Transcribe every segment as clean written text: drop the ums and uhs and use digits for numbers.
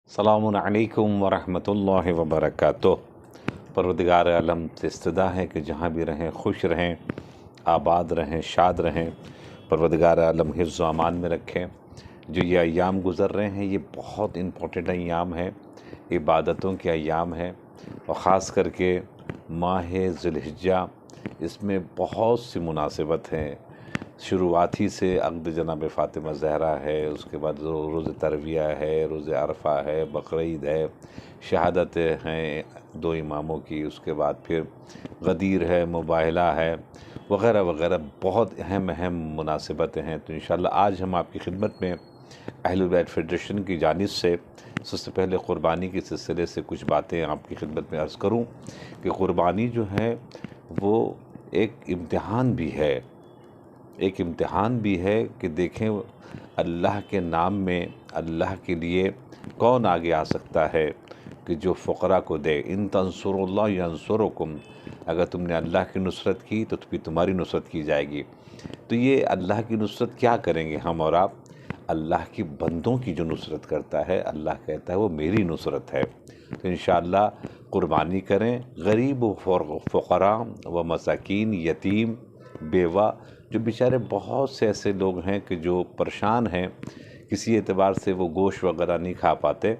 السلام علیکم ورحمۃ اللہ وبرکاتہ۔ پروردگار عالم سے استدا ہے کہ جہاں بھی رہیں خوش رہیں، آباد رہیں، شاد رہیں۔ پروردگار عالم حفظ و امان میں رکھیں۔ جو یہ ایام گزر رہے ہیں یہ بہت امپورٹنٹ ایام ہے، عبادتوں کے ایام ہیں، اور خاص کر کے ماہ ذی الحجہ، اس میں بہت سی مناسبت ہیں۔ شروعاتی سے عقد جناب فاطمہ زہرا ہے، اس کے بعد روز ترویہ ہے، روز عرفہ ہے، بقرعید ہے، شہادت ہیں دو اماموں کی، اس کے بعد پھر غدیر ہے، مباہلہ ہے، وغیرہ وغیرہ بہت اہم مناسبتیں ہیں۔ تو انشاءاللہ آج ہم آپ کی خدمت میں اہل بیت فیڈریشن کی جانب سے سب سے پہلے قربانی کے سلسلے سے کچھ باتیں آپ کی خدمت میں عرض کروں کہ قربانی جو ہے وہ ایک امتحان بھی ہے، ایک امتحان بھی ہے کہ دیکھیں اللہ کے نام میں اللہ کے لیے کون آگے آ سکتا ہے کہ جو فقراء کو دے۔ ان تنصروا اللہ ینصرکم، اگر تم نے اللہ کی نصرت کی تو بھی تمہاری نصرت کی جائے گی۔ تو یہ اللہ کی نصرت کیا کریں گے ہم اور آپ؟ اللہ کی بندوں کی جو نصرت کرتا ہے، اللہ کہتا ہے وہ میری نصرت ہے۔ تو انشاءاللہ قربانی کریں، غریب و فقراء و مساکین، یتیم، بیوہ، جو بیچارے بہت سے ایسے لوگ ہیں کہ جو پریشان ہیں، کسی اعتبار سے وہ گوشت وغیرہ نہیں کھا پاتے،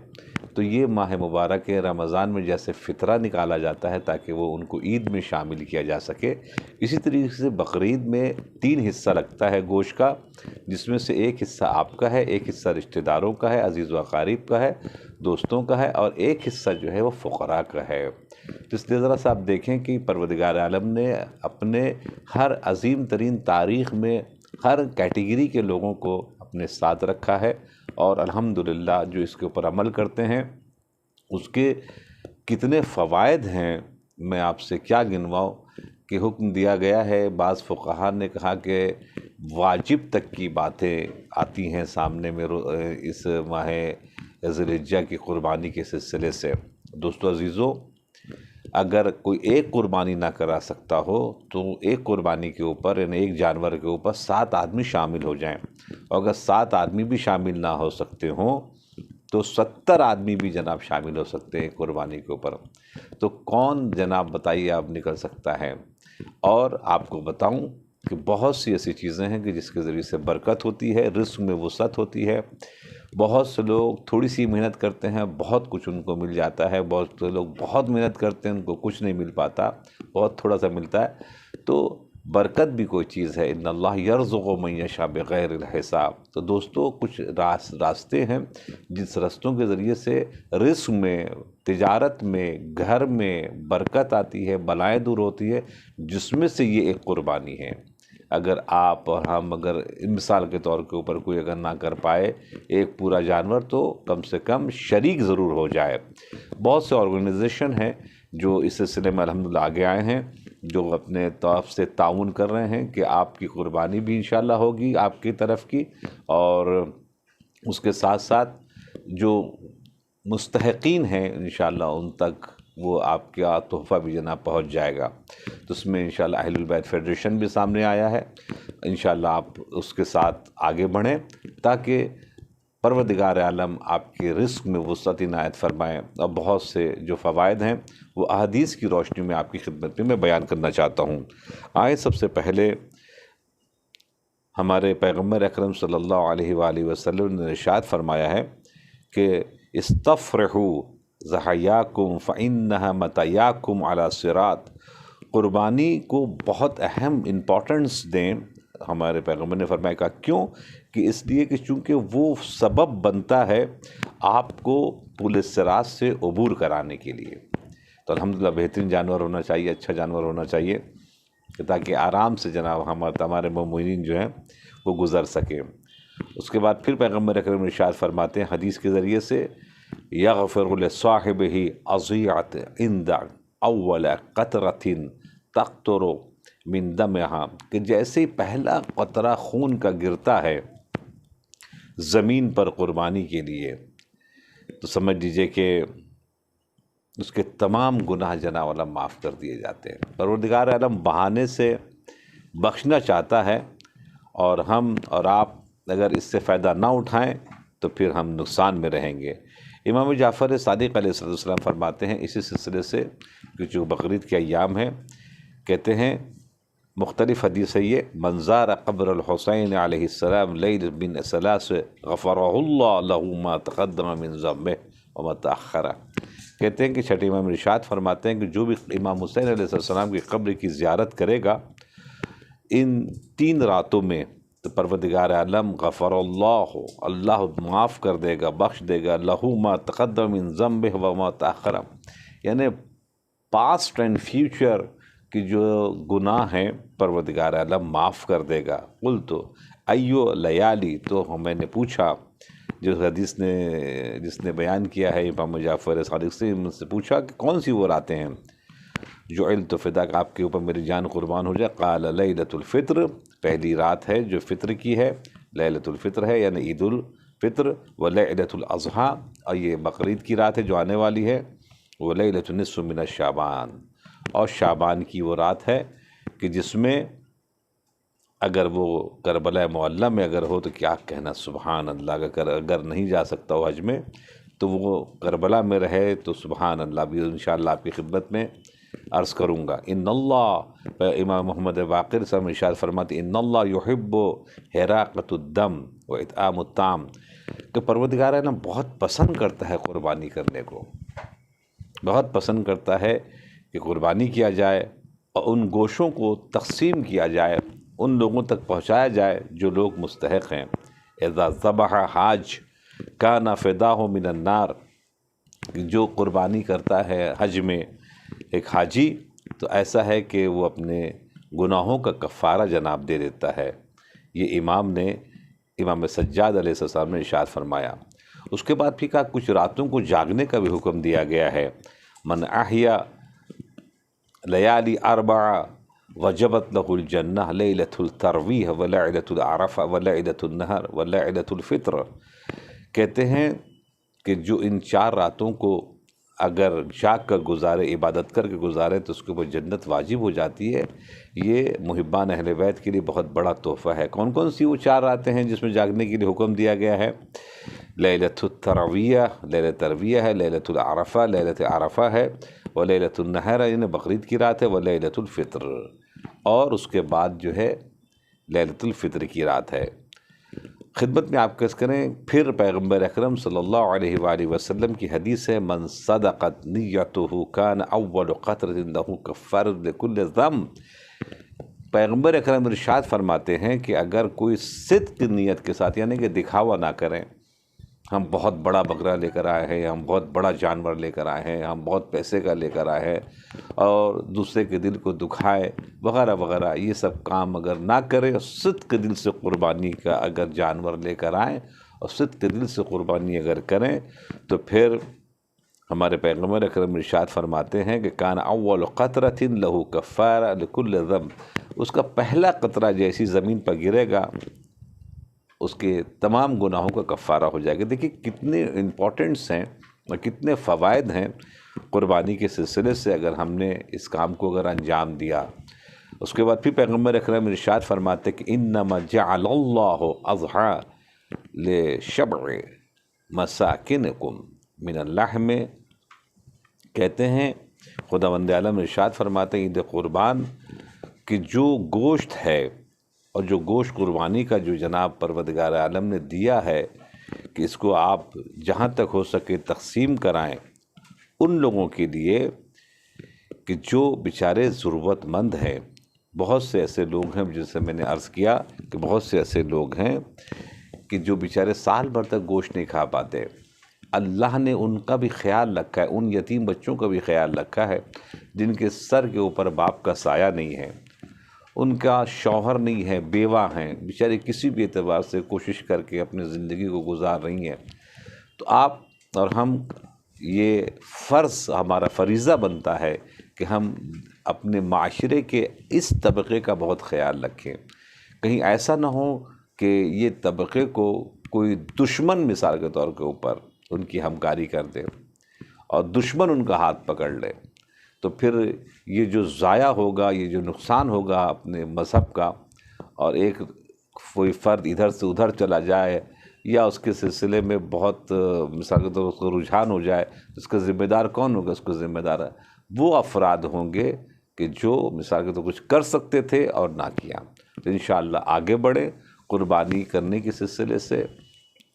تو یہ ماہ مبارک رمضان میں جیسے فطرہ نکالا جاتا ہے تاکہ وہ ان کو عید میں شامل کیا جا سکے، اسی طریقے سے بقرعید میں 3 حصہ لگتا ہے گوشت کا، جس میں سے ایک حصہ آپ کا ہے، ایک حصہ رشتہ داروں کا ہے، عزیز و اقارب کا ہے، دوستوں کا ہے، اور ایک حصہ جو ہے وہ فقراء کا ہے۔ تو اس لیے ذرا سا آپ دیکھیں کہ پروردگار عالم نے اپنے ہر عظیم ترین تاریخ میں ہر کیٹیگری کے لوگوں کو اپنے ساتھ رکھا ہے، اور الحمدللہ جو اس کے اوپر عمل کرتے ہیں اس کے کتنے فوائد ہیں، میں آپ سے کیا گنواؤں کہ حکم دیا گیا ہے۔ بعض فقہا نے کہا کہ واجب تک کی باتیں آتی ہیں سامنے میں اس ماہ ذی الحجہ کی قربانی کے سلسلے سے۔ دوستو عزیزو، اگر کوئی ایک قربانی نہ کرا سکتا ہو تو ایک قربانی کے اوپر، یعنی ایک جانور کے اوپر 7 آدمی شامل ہو جائیں، اور اگر 7 آدمی بھی شامل نہ ہو سکتے ہوں تو 70 آدمی بھی جناب شامل ہو سکتے ہیں قربانی کے اوپر۔ تو کون جناب بتائیے آپ نکل سکتا ہے؟ اور آپ کو بتاؤں کہ بہت سی ایسی چیزیں ہیں کہ جس کے ذریعے سے برکت ہوتی ہے، رزق میں وسعت ہوتی ہے۔ بہت سے لوگ تھوڑی سی محنت کرتے ہیں، بہت کچھ ان کو مل جاتا ہے، بہت سے لوگ بہت محنت کرتے ہیں، ان کو کچھ نہیں مل پاتا، بہت تھوڑا سا ملتا ہے۔ تو برکت بھی کوئی چیز ہے، ان اللہ یرزق من یشاء بغیر الحساب۔ تو دوستو کچھ راستے ہیں جس رستوں کے ذریعے سے رزق میں، تجارت میں، گھر میں برکت آتی ہے، بلائیں دور ہوتی ہے، جس میں سے یہ ایک قربانی ہے۔ اگر آپ اور ہم اگر مثال کے طور کے اوپر کوئی اگر نہ کر پائے ایک پورا جانور، تو کم سے کم شریک ضرور ہو جائے۔ بہت سے آرگنائزیشن ہیں جو اس سلسلے میں الحمدللہ آگے آئے ہیں، جو اپنے طرف سے تعاون کر رہے ہیں کہ آپ کی قربانی بھی انشاءاللہ ہوگی آپ کی طرف کی، اور اس کے ساتھ ساتھ جو مستحقین ہیں انشاءاللہ ان تک وہ آپ کا تحفہ بھی جناب پہنچ جائے گا۔ تو اس میں انشاءاللہ اہل بیت فیڈریشن بھی سامنے آیا ہے، انشاءاللہ آپ اس کے ساتھ آگے بڑھیں تاکہ پروردگار عالم آپ کے رزق میں وسعت عنایت فرمائیں، اور بہت سے جو فوائد ہیں وہ احادیث کی روشنی میں آپ کی خدمت میں بیان کرنا چاہتا ہوں۔ آئے سب سے پہلے ہمارے پیغمبر اکرم صلی اللہ علیہ وآلہ وسلم نے ارشاد فرمایا ہے کہ استفرحوا ضحایاکم فإنها مطایاکم علی الصراط۔ قربانی کو بہت اہم امپورٹنس دیں، ہمارے پیغمبر نے فرمایا کہ کیوں؟ کہ اس لیے کہ چونکہ وہ سبب بنتا ہے آپ کو پل صراط سے عبور کرانے کے لیے۔ تو الحمدللہ بہترین جانور ہونا چاہیے، اچھا جانور ہونا چاہیے کہ تاکہ آرام سے جناب ہمارے مومنین جو ہیں وہ گزر سکیں۔ اس کے بعد پھر پیغمبر اکرم ارشاد فرماتے ہیں حدیث کے ذریعے سے، یغفر لصاحبہ اضیعت عند اول قطرۃ تقطر من دمہا، کہ جیسے ہی پہلا قطرہ خون کا گرتا ہے زمین پر قربانی کے لیے، تو سمجھ لیجئے کہ اس کے تمام گناہ جناب والا معاف کر دیے جاتے ہیں۔ پروردگار عالم بہانے سے بخشنا چاہتا ہے، اور ہم اور آپ اگر اس سے فائدہ نہ اٹھائیں تو پھر ہم نقصان میں رہیں گے۔ امام جعفر صادق علیہ السلام فرماتے ہیں اسی سلسلے سے کہ جو بقرعید کے ایام ہیں، کہتے ہیں مختلف حدیث ہے یہ، من زار قبر الحسین علیہ السلام لیل من ثلاث غفرہ اللہ لہ ما تقدم من ذنبہ وما تأخر۔ کہتے ہیں کہ چھٹے امام ارشاد فرماتے ہیں کہ جو بھی امام حسین علیہ السلام کی قبر کی زیارت کرے گا ان 3 راتوں میں، تو پروردگار عالم غفر اللہ معاف کر دے گا، بخش دے گا، لہو ما تقدم من ذنبہ وما تأخر، یعنی پاسٹ اینڈ فیوچر کی جو گناہ ہیں پروردگار عالم معاف کر دے گا۔ قلت ایو لیالی، تو میں نے پوچھا، جو حدیث جس نے بیان کیا ہے امام جعفر صادق سے، ان سے پوچھا کہ کون سی وہ راتیں ہیں جعلت فداک، آپ کے اوپر میری جان قربان ہو جائے؟ قال لیلۃ الفطر، پہلی رات ہے جو فطر کی ہے، لیلۃ الفطر ہے یعنی عید الفطر، و لیلۃ الاضحیٰ، اور یہ بقرعید کی رات ہے جو آنے والی ہے، و لیلۃ نصف من شعبان، اور شعبان کی وہ رات ہے کہ جس میں اگر وہ کربلا معلیٰ میں اگر ہو تو کیا کہنا، سبحان اللہ، اگر نہیں جا سکتا ہو حج میں تو وہ کربلا میں رہے تو سبحان اللہ بھی انشاءاللہ آپ کی خدمت میں عرض کروں گا۔ ان اللہ، امام محمد باقر صاحب ارشاد فرماتے ان اللہ یحب حراقۃ الدم و اطعام الطعام، کہ پروردگار ہے نا بہت پسند کرتا ہے قربانی کرنے کو، بہت پسند کرتا ہے کہ قربانی کیا جائے اور ان گوشوں کو تقسیم کیا جائے، ان لوگوں تک پہنچایا جائے جو لوگ مستحق ہیں۔ اذا ذبح حاج کان فداہ من النار، جو قربانی کرتا ہے حج میں ایک حاجی تو ایسا ہے کہ وہ اپنے گناہوں کا کفارہ جناب دے دیتا ہے۔ یہ امام سجاد علیہ السلام نے ارشاد فرمایا۔ اس کے بعد پھر کہا کچھ راتوں کو جاگنے کا بھی حکم دیا گیا ہے، من احیا لیالی اربع وجبت لہ الجنہ لیلۃ الترویح و لیلۃ العرفہ و لیلۃ النحر و لیلۃ الفطر، کہتے ہیں کہ جو ان 4 راتوں کو اگر جاگ کر گزارے، عبادت کر کے گزارے تو اس کے اوپر جنت واجب ہو جاتی ہے۔ یہ محبان اہل بیت کے لیے بہت بڑا تحفہ ہے۔ کون کون سی وہ 4 راتیں ہیں جس میں جاگنے کے لیے حکم دیا گیا ہے؟ لیلۃ الترویہ، لیلۃ ترویہ ہے، لیلۃ العرفہ، لیلۃ عرفہ ہے، و لیلۃ النحر یعنی بقرعید کی رات ہے، و لیلۃ الفطر، اور اس کے بعد جو ہے لیلۃ الفطر کی رات ہے۔ خدمت میں آپ کس کریں، پھر پیغمبر اکرم صلی اللہ علیہ وآلہ وسلم کی حدیث ہے من صدقت نیتہ کان اول قطرۃ لہ کفارۃ لکل ذنب، پیغمبر اکرم ارشاد فرماتے ہیں کہ اگر کوئی صدق نیت کے ساتھ، یعنی کہ دکھاوا نہ کریں، ہم بہت بڑا بکرا لے کر آئے ہیں، ہم بہت بڑا جانور لے کر آئے ہیں، ہم بہت پیسے کا لے کر آئے ہیں، اور دوسرے کے دل کو دکھائے وغیرہ وغیرہ، یہ سب کام اگر نہ کرے اور صدق کے دل سے قربانی کا اگر جانور لے کر آئیں اور صدق کے دل سے قربانی اگر کریں تو پھر ہمارے پیغمبر اکرم ارشاد فرماتے ہیں کہ کان اول قطرۃ لہ کفارہ لکل ذنب، اس کا پہلا قطرہ جیسی زمین پر گرے گا اس کے تمام گناہوں کا کفارہ ہو جائے گا۔ دیکھیے کتنے امپورٹنٹس ہیں اور کتنے فوائد ہیں قربانی کے سلسلے سے اگر ہم نے اس کام کو اگر انجام دیا۔ اس کے بعد پھر پیغمبر اکرم ارشاد فرماتے کہ انما جعل اللہ اضحیٰ لشبع مساکنکم من اللحم، کہتے ہیں خداوند عالم ارشاد فرماتے ہیں عید قربان کہ جو گوشت ہے اور جو گوشت قربانی کا جو جناب پروردگار عالم نے دیا ہے کہ اس کو آپ جہاں تک ہو سکے تقسیم کرائیں ان لوگوں کے لیے کہ جو بیچارے ضرورت مند ہیں۔ بہت سے ایسے لوگ ہیں جیسے میں نے عرض کیا کہ بہت سے ایسے لوگ ہیں کہ جو بیچارے سال بھر تک گوشت نہیں کھا پاتے، اللہ نے ان کا بھی خیال رکھا ہے، ان یتیم بچوں کا بھی خیال رکھا ہے جن کے سر کے اوپر باپ کا سایہ نہیں ہے، ان کا شوہر نہیں ہے، بیوہ ہیں، بیچارے کسی بھی اعتبار سے کوشش کر کے اپنی زندگی کو گزار رہی ہیں۔ تو آپ اور ہم یہ فرض ہمارا فریضہ بنتا ہے کہ ہم اپنے معاشرے کے اس طبقے کا بہت خیال رکھیں، کہیں ایسا نہ ہو کہ یہ طبقے کو کوئی دشمن مثال کے طور کے اوپر ان کی ہمکاری کر دے اور دشمن ان کا ہاتھ پکڑ لے، تو پھر یہ جو ضائع ہوگا، یہ جو نقصان ہوگا اپنے مذہب کا، اور ایک کوئی فرد ادھر سے ادھر چلا جائے یا اس کے سلسلے میں بہت مثال کے طور پر اس کو رجحان ہو جائے، اس کا ذمہ دار کون ہوگا؟ اس کو ذمہ دار ہے وہ افراد ہوں گے کہ جو مثال کے طور پر کچھ کر سکتے تھے اور نہ کیا۔ تو انشاءاللہ آگے بڑھیں قربانی کرنے کے سلسلے سے،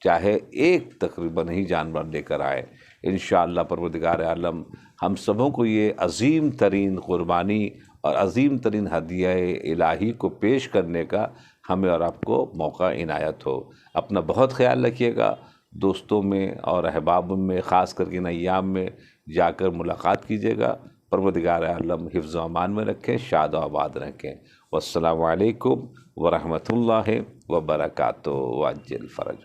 چاہے ایک تقریباً ہی جانور لے کر آئے، انشاءاللہ پروردگار عالم ہم سبوں کو یہ عظیم ترین قربانی اور عظیم ترین ہدیہ الہی کو پیش کرنے کا ہمیں اور آپ کو موقع عنایت ہو۔ اپنا بہت خیال رکھیے گا، دوستوں میں اور احباب میں خاص کر کے ان ایام میں جا کر ملاقات کیجیے گا۔ پروردگار عالم حفظ و امان میں رکھیں، شاد و آباد رکھیں۔ والسلام علیکم ورحمۃ اللہ وبرکاتہ وعجل فرج۔